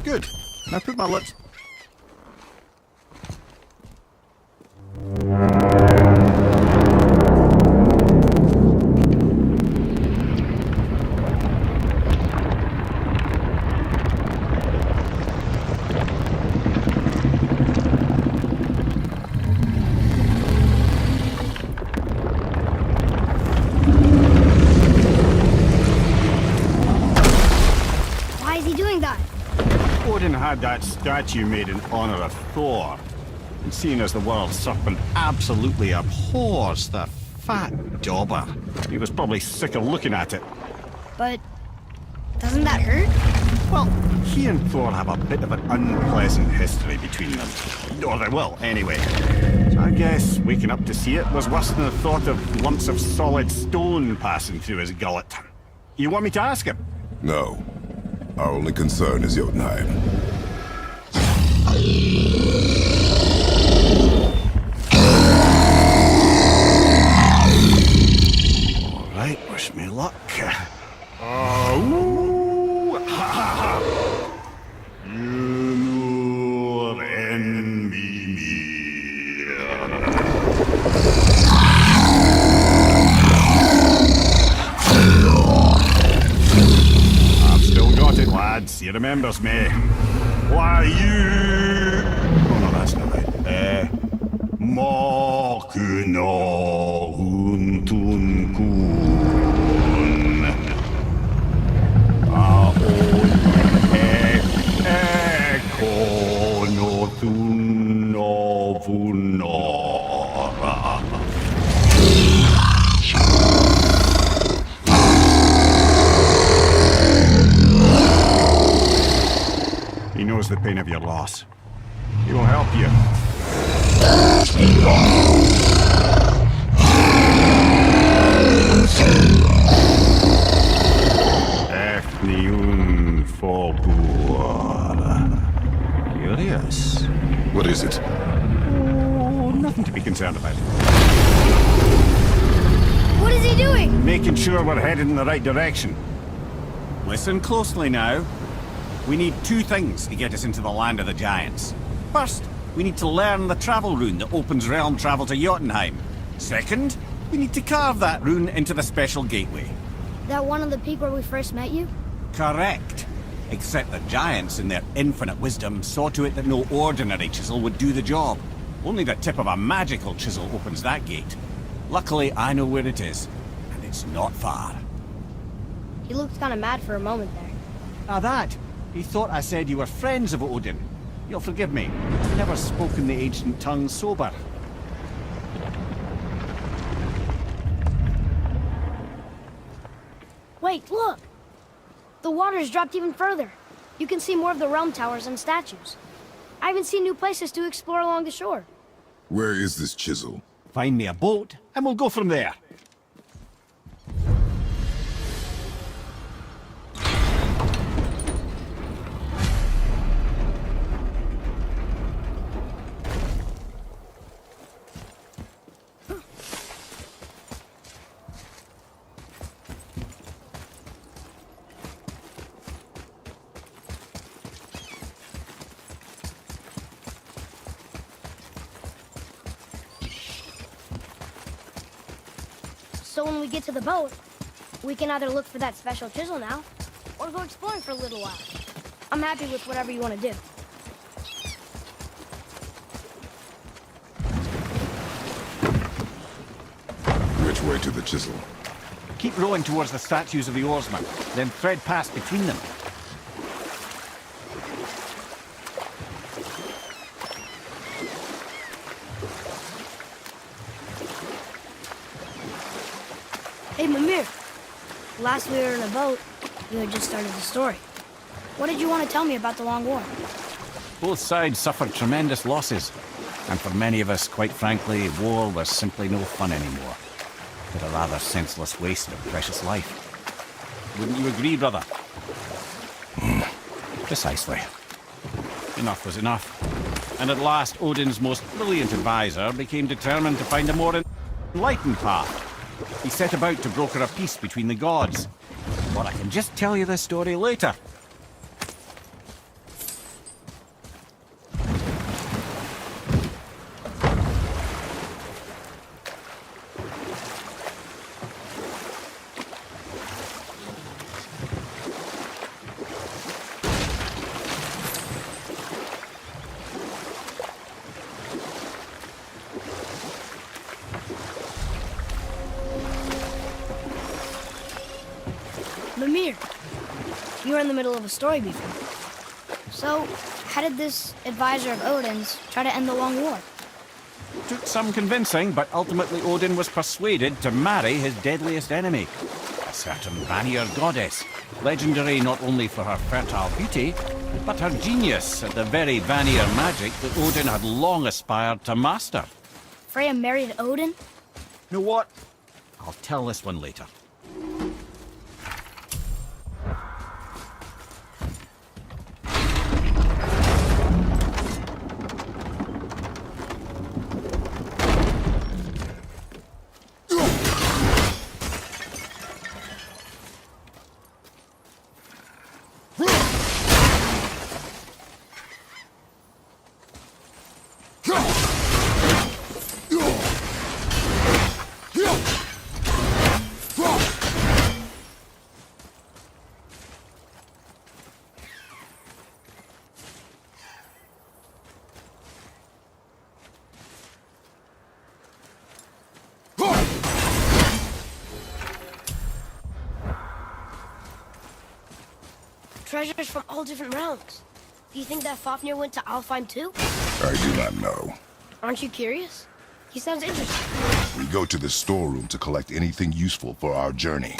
Good. Now put my lips... Why is he doing that? Odin had that statue made in honor of Thor. And seeing as the world serpent absolutely abhors the fat dauber, he was probably sick of looking at it. But doesn't that hurt? Well, he and Thor have a bit of an unpleasant history between them. Or they will, anyway. So I guess waking up to see it was worse than the thought of lumps of solid stone passing through his gullet. You want me to ask him? No. Our only concern is Jotunheim. Alright, wish me luck. Oh, ha ha ha! You envy me. I've still got it, lads. He remembers me. Why, you... Oh, no, that's not right. Makuna huntun kun. Aon ekono tunnovunora. He knows the pain of your loss. He will help you. Efniun Fogur. Curious. What is it? Oh, nothing to be concerned about. What is he doing? Making sure we're headed in the right direction. Listen closely now. We need two things to get us into the land of the giants. First, we need to learn the travel rune that opens realm travel to Jotunheim. Second, we need to carve that rune into the special gateway. That one on the peak where we first met you? Correct. Except the giants, in their infinite wisdom, saw to it that no ordinary chisel would do the job. Only the tip of a magical chisel opens that gate. Luckily, I know where it is, and it's not far. He looked kind of mad for a moment there. Now that, he thought I said you were friends of Odin. You'll forgive me. I've never spoken the ancient tongue sober. Wait, look! The water's dropped even further. You can see more of the realm towers and statues. I even see new places to explore along the shore. Where is this chisel? Find me a boat, and we'll go from there. So when we get to the boat, we can either look for that special chisel now, or go exploring for a little while. I'm happy with whatever you want to do. Which way to the chisel? Keep rowing towards the statues of the oarsmen, then thread past between them. Hey, Mimir. Last we were in a boat, you had just started the story. What did you want to tell me about the Long War? Both sides suffered tremendous losses, and for many of us, quite frankly, war was simply no fun anymore. But a rather senseless waste of precious life. Wouldn't you agree, brother? Precisely. Enough was enough. And at last, Odin's most brilliant advisor became determined to find a more enlightened path. He set about to broker a peace between the gods. But I can just tell you this story later. were in the middle of a story before. So, how did this advisor of Odin's try to end the long war? Took some convincing, but ultimately Odin was persuaded to marry his deadliest enemy, a certain Vanir goddess, legendary not only for her fertile beauty, but her genius at the very Vanir magic that Odin had long aspired to master. Freya married Odin? You know what? I'll tell this one later. Treasures from all different realms. Do you think that Fafnir went to Alfheim too? I do not know. Aren't you curious? He sounds interesting. We go to the storeroom to collect anything useful for our journey,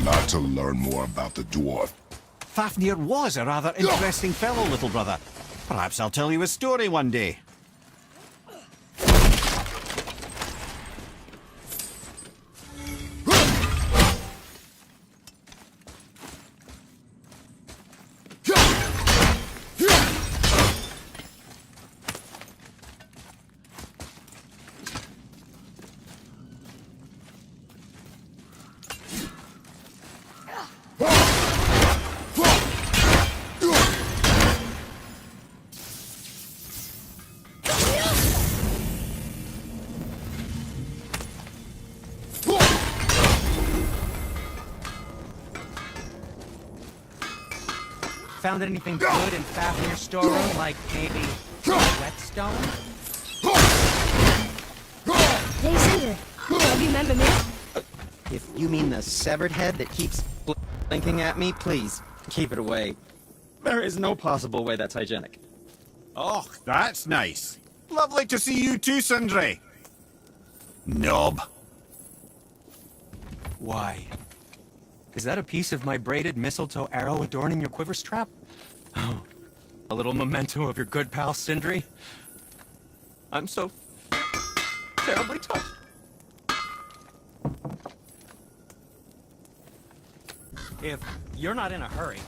not to learn more about the dwarf. Fafnir was a rather interesting fellow, little brother. Perhaps I'll tell you a story one day. Found anything good in Fafnir's storeroom, like maybe whetstone? Hey, Cinder. Do you remember me? If you mean the severed head that keeps blinking at me, please, keep it away. There is no possible way that's hygienic. Oh, that's nice. Lovely to see you too, Sindri. Knob. Why? Is that a piece of my braided mistletoe arrow adorning your quiver strap? Oh, a little memento of your good pal Sindri? I'm so terribly touched. If you're not in a hurry...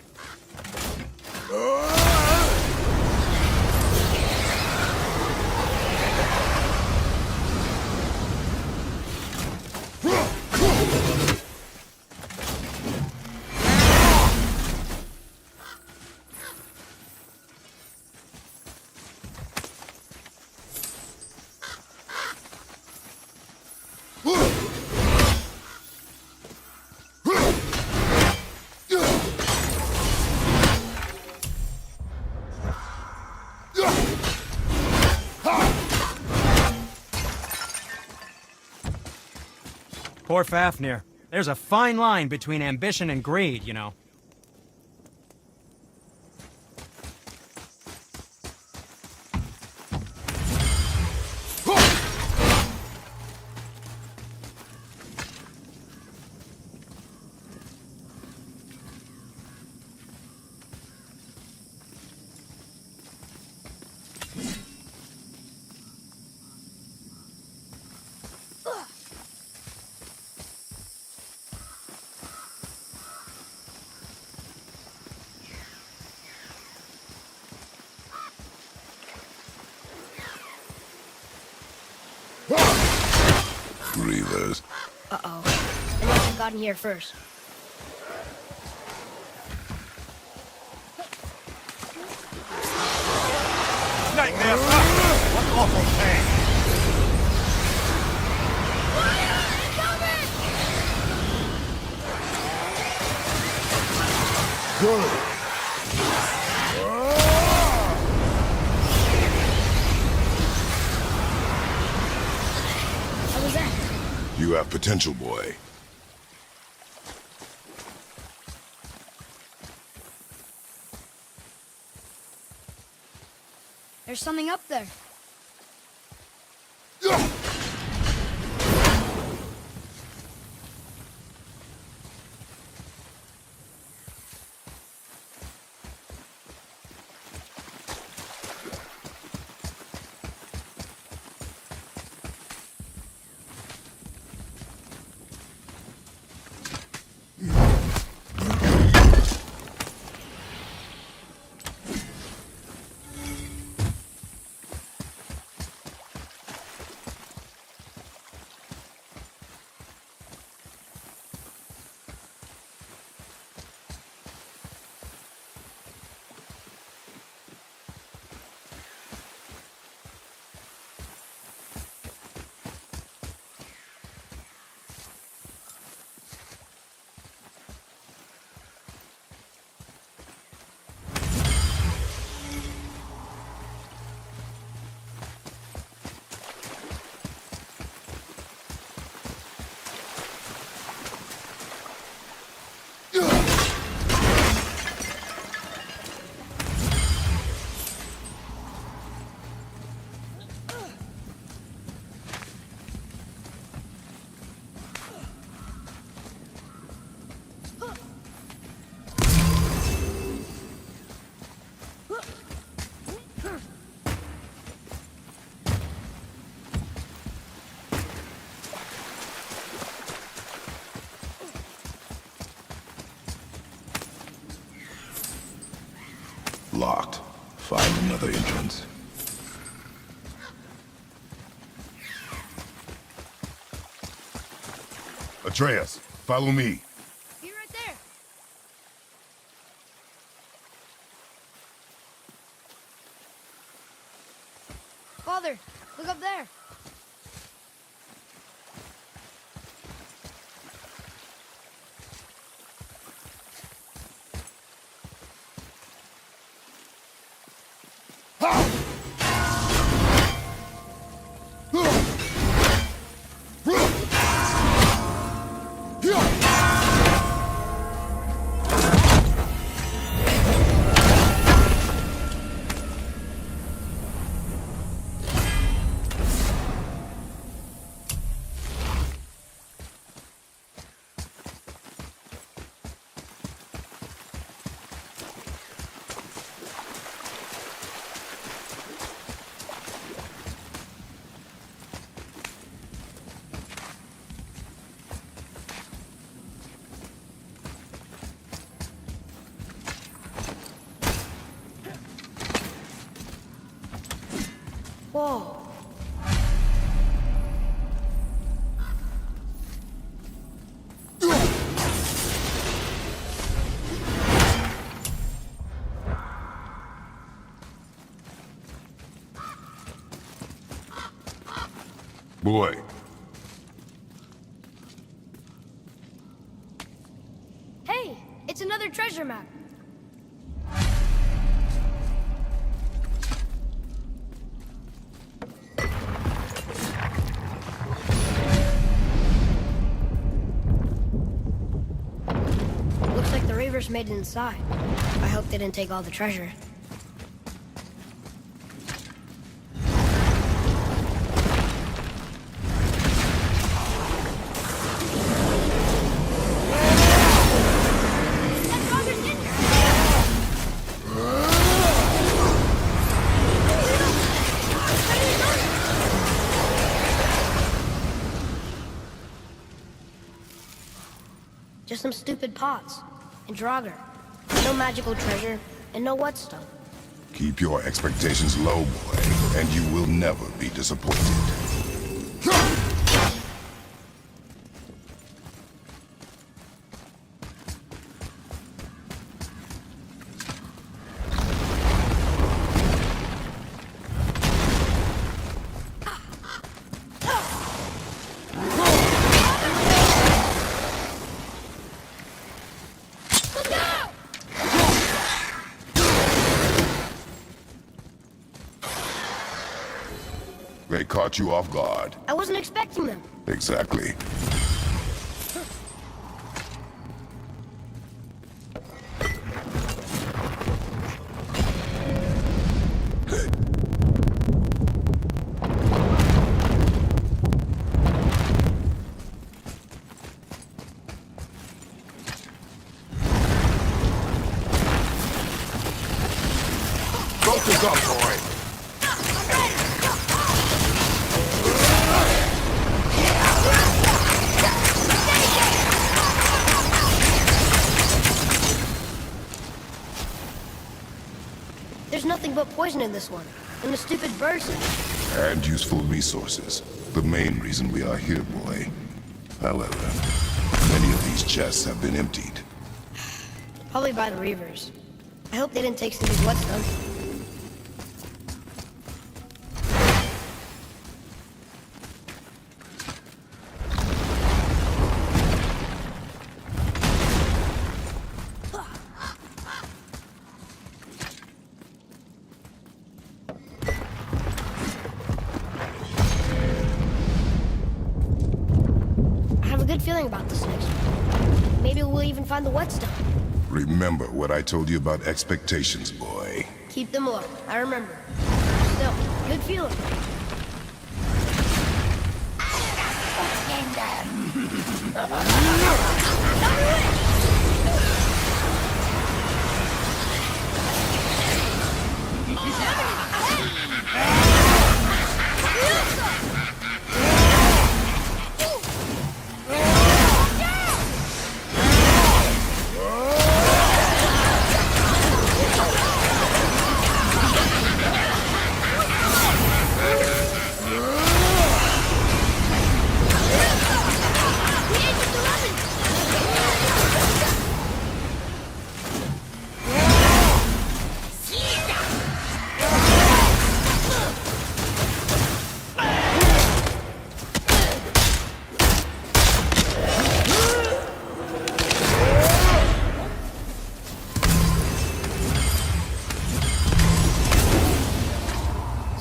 Poor Fafnir. There's a fine line between ambition and greed, you know. Grievers. Uh-oh. I must have gotten here first. Nightmare! What awful thing! Good. What was that? You have potential, boy. There's something up there. Locked. Find another entrance. Atreus, follow me. Be right there. Father, look up there. Whoa. Boy. Hey, it's another treasure map. Looks like the Reavers made it inside. I hope they didn't take all the treasure. Just some stupid pots and Draugr. No magical treasure and no whetstone. Keep your expectations low, boy, and you will never be disappointed. They caught you off guard. I wasn't expecting them. Exactly. Shelter's up, boy! There's nothing but poison in this one. And the stupid birds. And useful resources. The main reason we are here, boy. However, many of these chests have been emptied. Probably by the Reavers. I hope they didn't take some of these whetstones. I have a good feeling about this next one. Maybe we'll even find the whetstone. Remember what I told you about expectations, boy. Keep them low. I remember. Still, good feeling.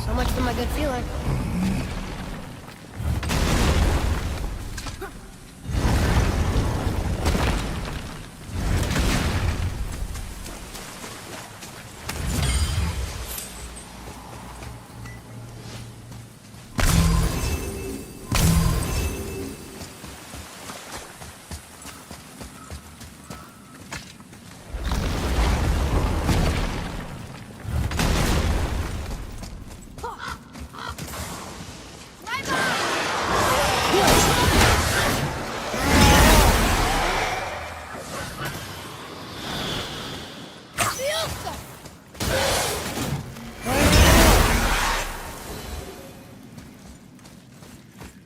So much for my good feeling.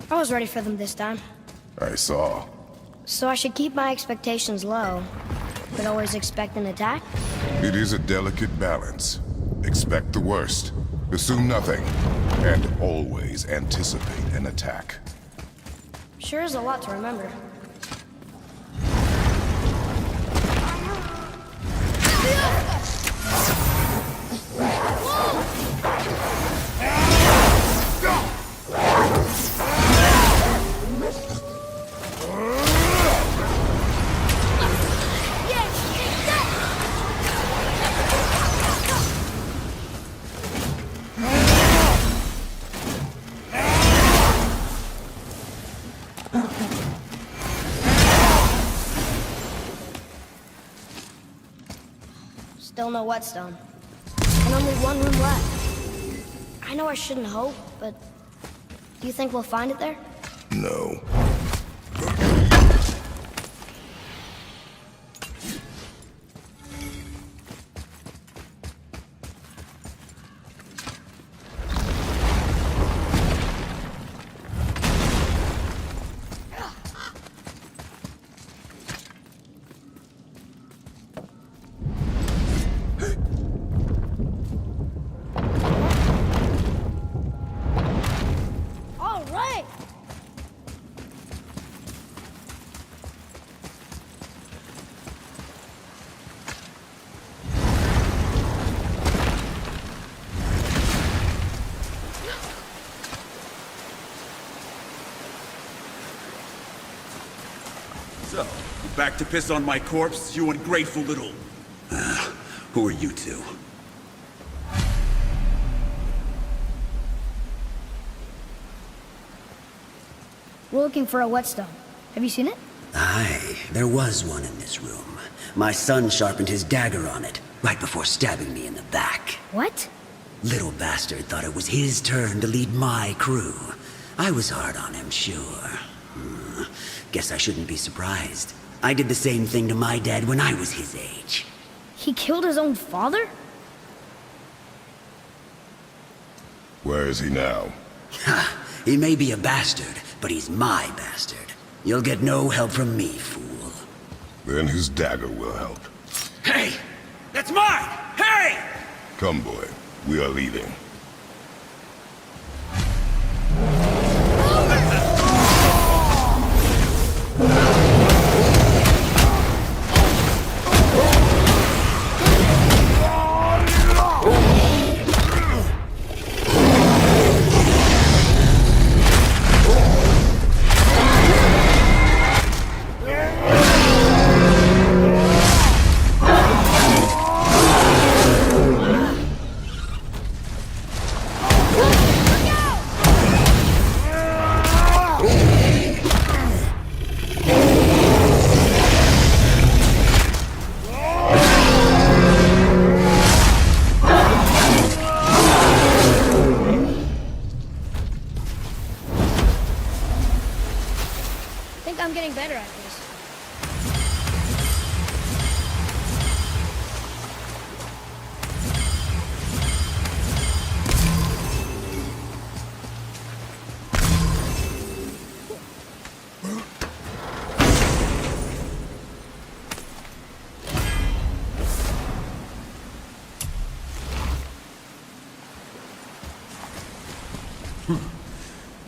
I was ready for them this time. I saw. So I should keep my expectations low, but always expect an attack? It is a delicate balance. Expect the worst, assume nothing, and always anticipate an attack. Sure is a lot to remember. Still no whetstone. And only one room left. I know I shouldn't hope, but do you think we'll find it there? No. All right! So, you back to piss on my corpse, you ungrateful little... who are you two? We're looking for a whetstone. Have you seen it? Aye, there was one in this room. My son sharpened his dagger on it. right before stabbing me in the back. What? Little bastard thought it was his turn to lead my crew. I was hard on him, sure. Guess I shouldn't be surprised. I did the same thing to my dad when I was his age. He killed his own father? Where is he now? Ha! He may be a bastard, but he's my bastard. You'll get no help from me, fool. Then his dagger will help. Hey! That's mine! Hey! Come, boy. We are leaving. I think I'm getting better at this.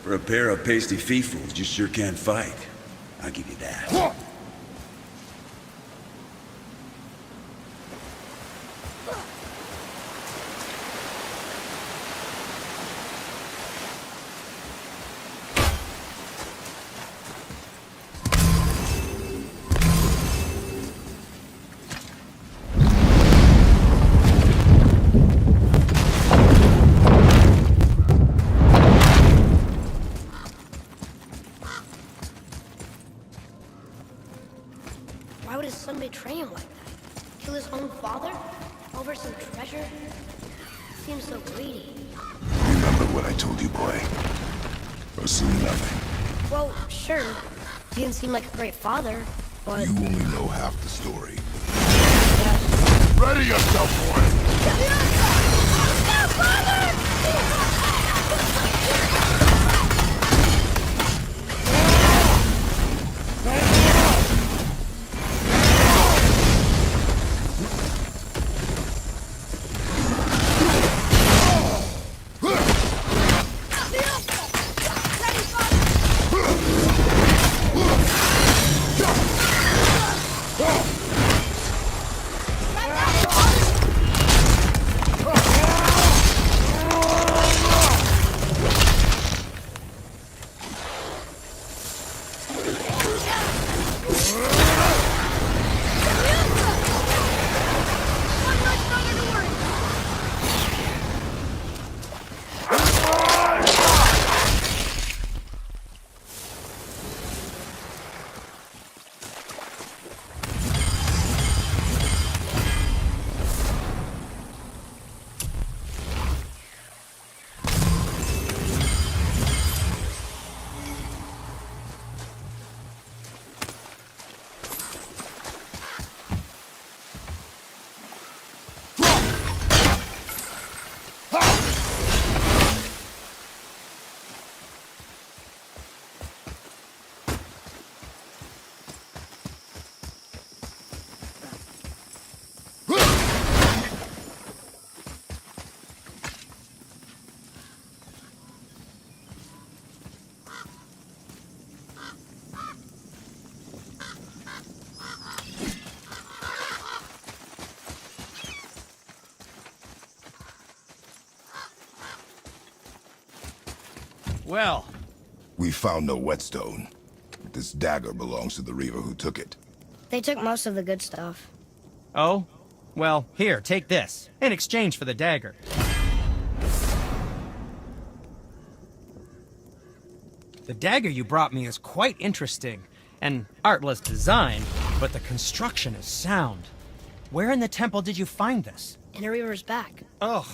For a pair of pasty fiefs, you sure can't fight. I'll give you that. Why would his son betray him like that? Kill his own father? Over some treasure? Seems so greedy. Remember what I told you, boy. Assume nothing. Well, sure. He didn't seem like a great father, but... You only know half the story. Ready yourself, boy! Well, We found no whetstone. This dagger belongs to the Reaver who took it. They took most of the good stuff. oh? Well, here, take this. In exchange for the dagger. The dagger you brought me is quite interesting. An artless design, but the construction is sound. Where in the temple did you find this? In a reaver's back. Ugh.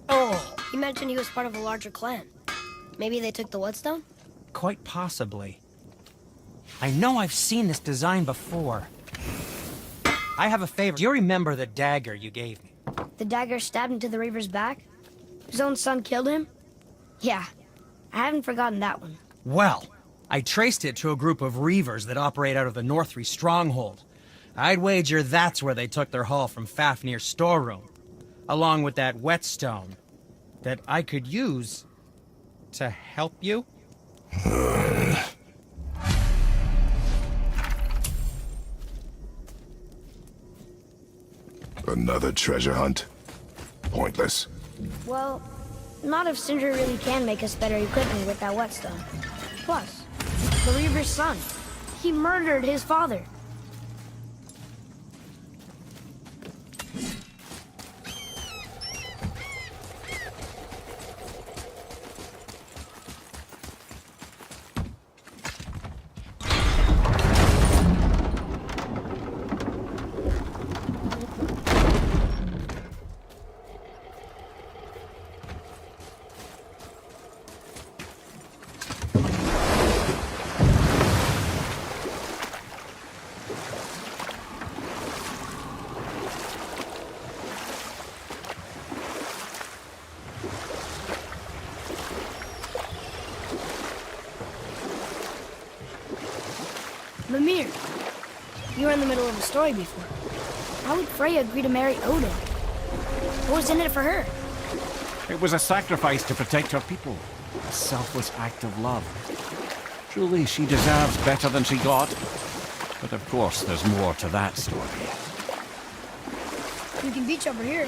Oh. He mentioned he was part of a larger clan. Maybe they took the Whetstone? Quite possibly. I know I've seen this design before. I have a favor. Do you remember the dagger you gave me? The dagger stabbed into the reaver's back? His own son killed him? Yeah, I haven't forgotten that one. Well, I traced it to a group of reavers that operate out of the Northree stronghold. I'd wager that's where they took their haul from Fafnir's storeroom, along with that whetstone that I could use to help you. Another treasure hunt? Pointless. Well, not if Sindri really can make us better equipment with that whetstone. Plus, the reaver's son. He murdered his father. Mimir, you were in the middle of a story before. How would Freya agree to marry Odin? What was in it for her? It was a sacrifice to protect her people. A selfless act of love. Truly, she deserves better than she got. But of course, there's more to that story. We can beach over here.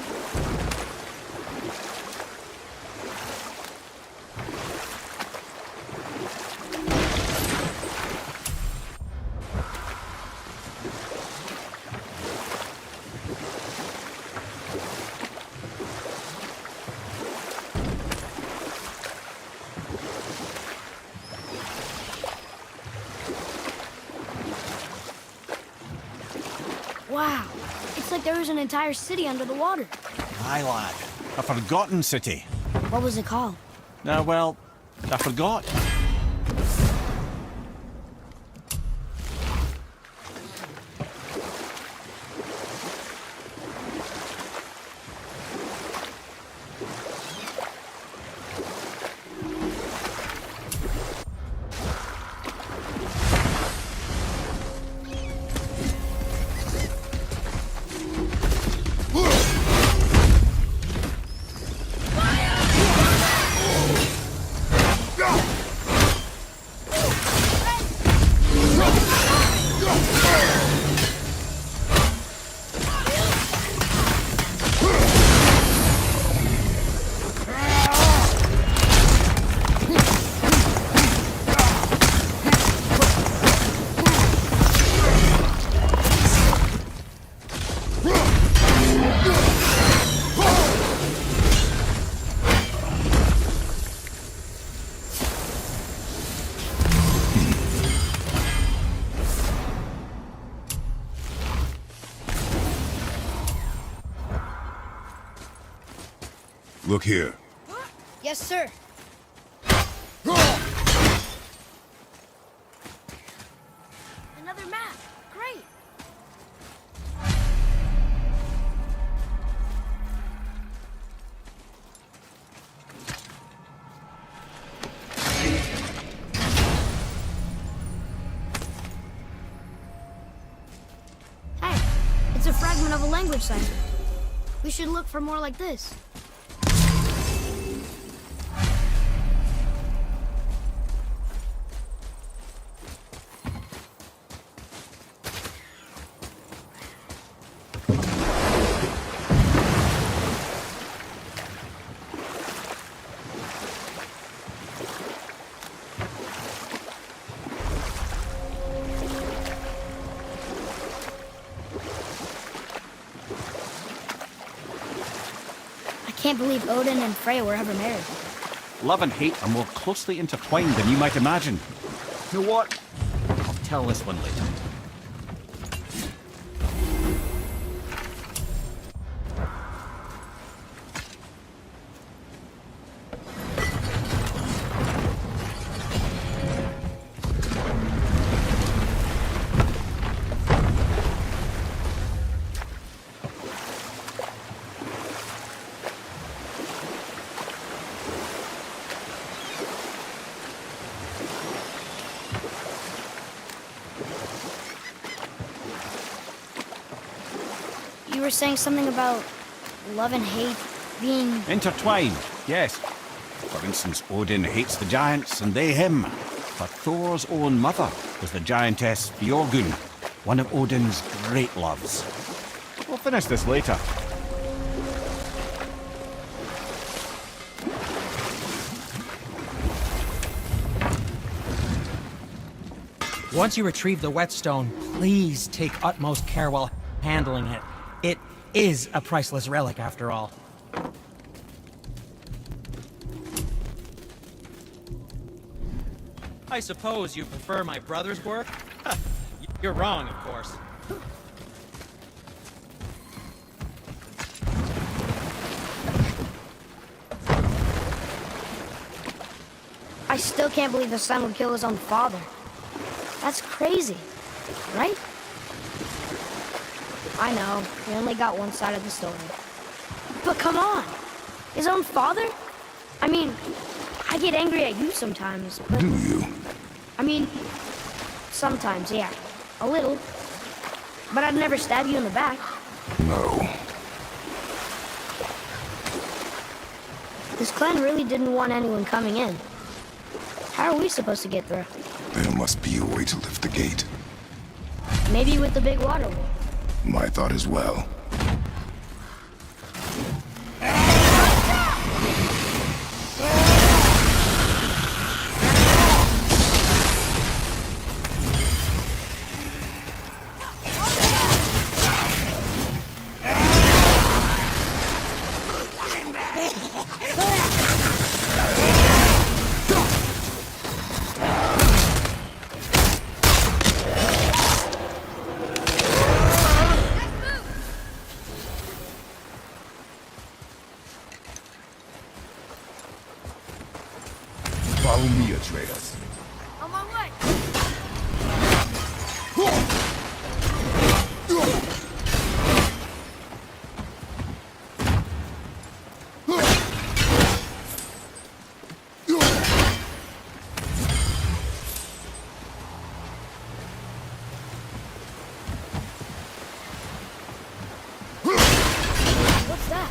Wow, it's like there was an entire city under the water. Aye, lad. A forgotten city. What was it called? Well, I forgot. Look here. Yes, sir. Another map. Great. Hey, it's a fragment of a language cipher. We should look for more like this. I can't believe Odin and Freya were ever married. Love and hate are more closely intertwined than you might imagine. You know what? I'll tell this one later. were saying something about love and hate being... Intertwined, yes. For instance, Odin hates the giants and they him. But Thor's own mother was the giantess Bjorgun, one of Odin's great loves. We'll finish this later. Once you retrieve the whetstone, please take utmost care while handling it. It is a priceless relic, after all. I suppose you prefer my brother's work? You're wrong, of course. I still can't believe the son would kill his own father. That's crazy, right? I know, we only got one side of the story. But come on! His own father? I mean, I get angry at you sometimes, but... Do you? I mean, sometimes, yeah. A little. But I'd never stab you in the back. No. This clan really didn't want anyone coming in. How are we supposed to get through? There must be a way to lift the gate. Maybe with the big water wheel. My thought as well. Follow me, Atreus. On my way! What's that?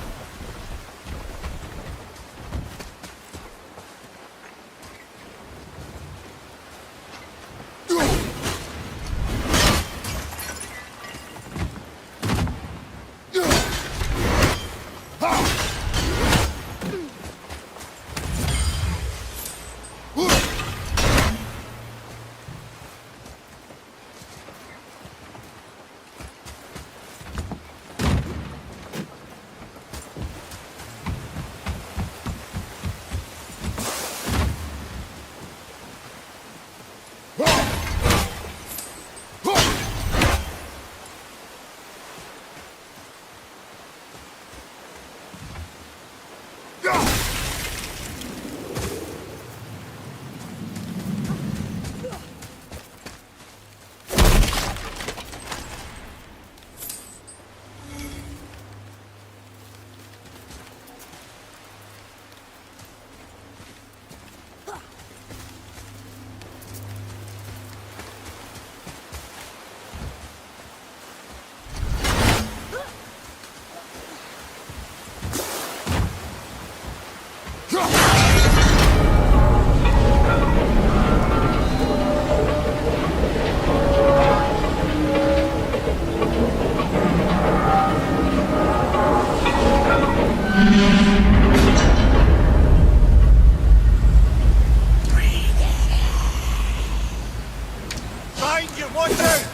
Behind you, watch out!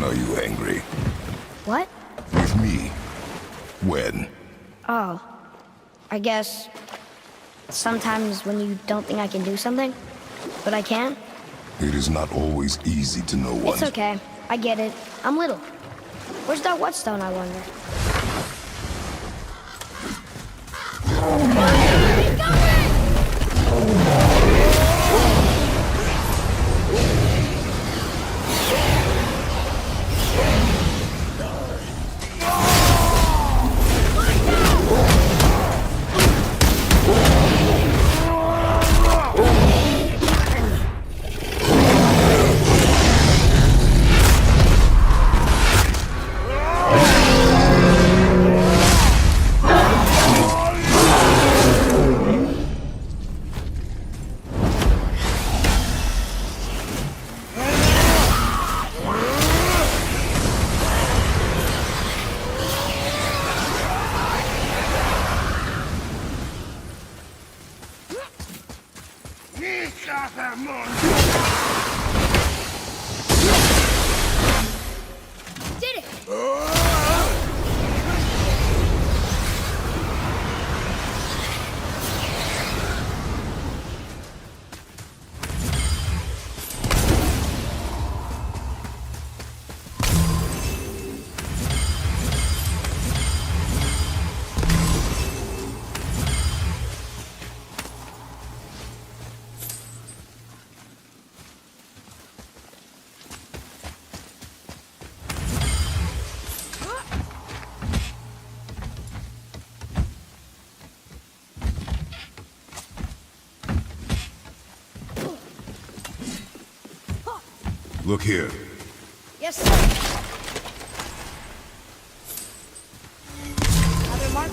Are you angry? What? With me? When? Oh. I guess... sometimes when you don't think I can do something, but I can. It is not always easy to know one. It's okay. I get it. I'm little. Where's that whetstone, I wonder? Did it! Look here. Yes, sir. Another mark?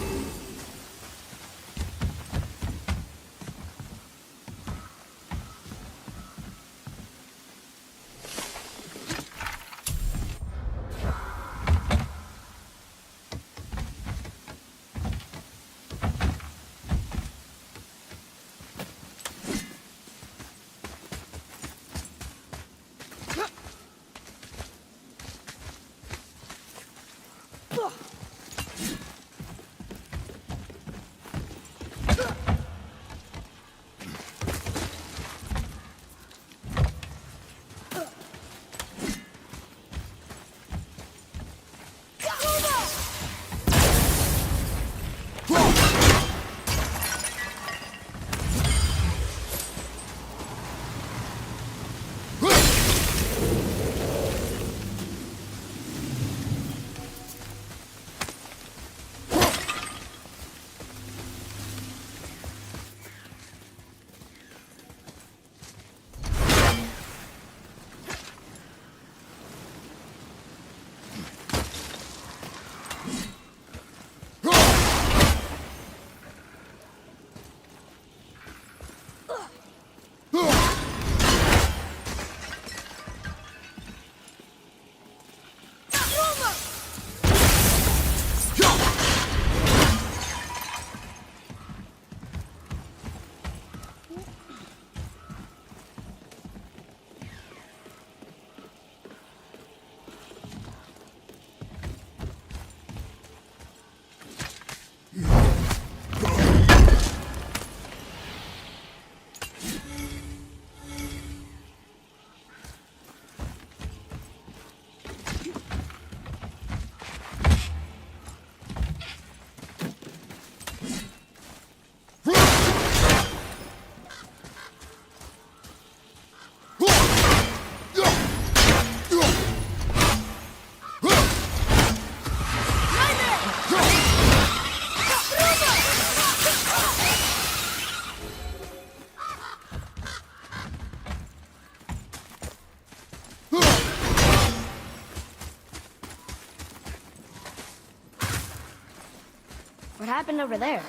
What happened over there?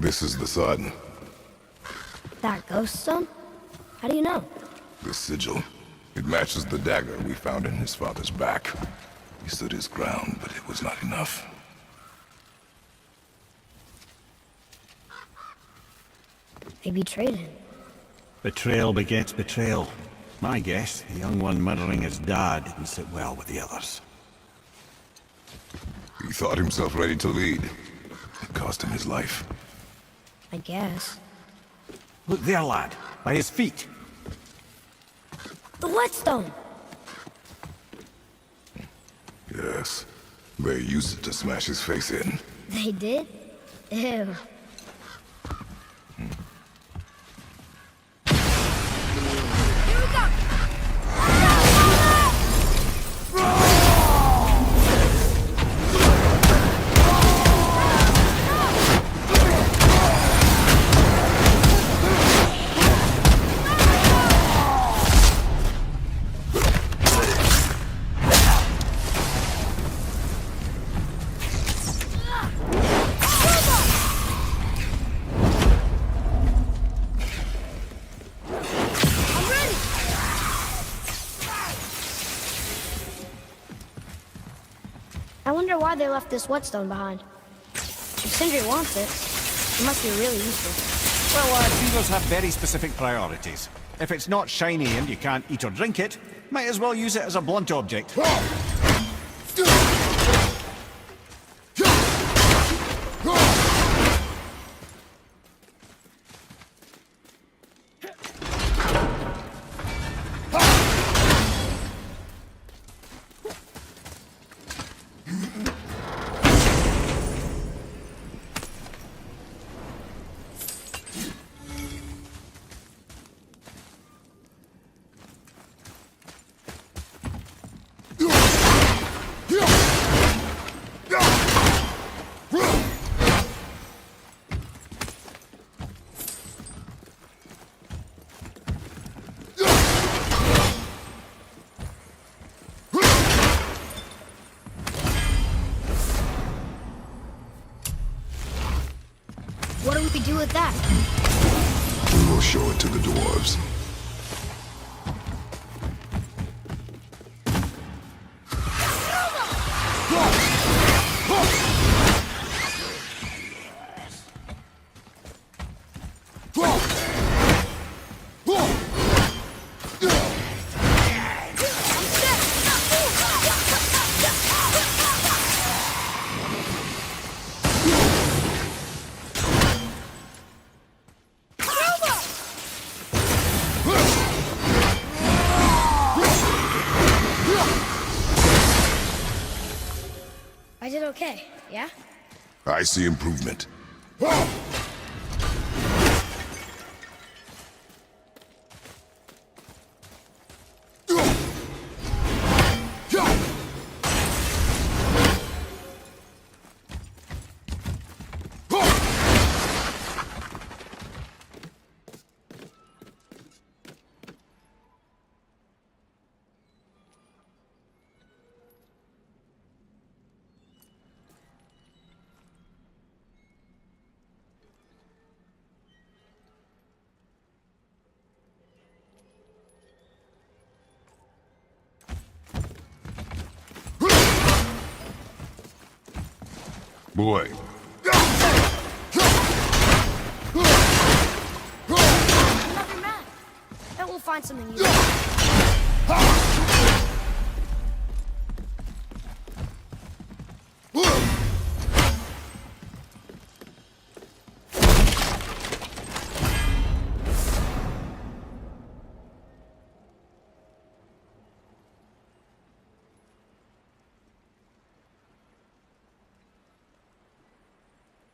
This is the sun. That ghost stone? How do you know? The sigil. It matches the dagger we found in his father's back. He stood his ground, but it was not enough. They betrayed him. Betrayal begets betrayal. My guess, the young one murdering his dad didn't sit well with the others. He thought himself ready to lead. It cost him his life. I guess. Look there, lad. By his feet. The whetstone! Yes. They used it to smash his face in. They did? Ew. I wonder why they left this whetstone behind. If Sindri wants it, it must be really useful. Well, healers have very specific priorities. If it's not shiny and you can't eat or drink it, might as well use it as a blunt object. What do we do with that? We will show it to the dwarves. I did okay, yeah? I see improvement. Boy. Another map. Bet we'll find something useful.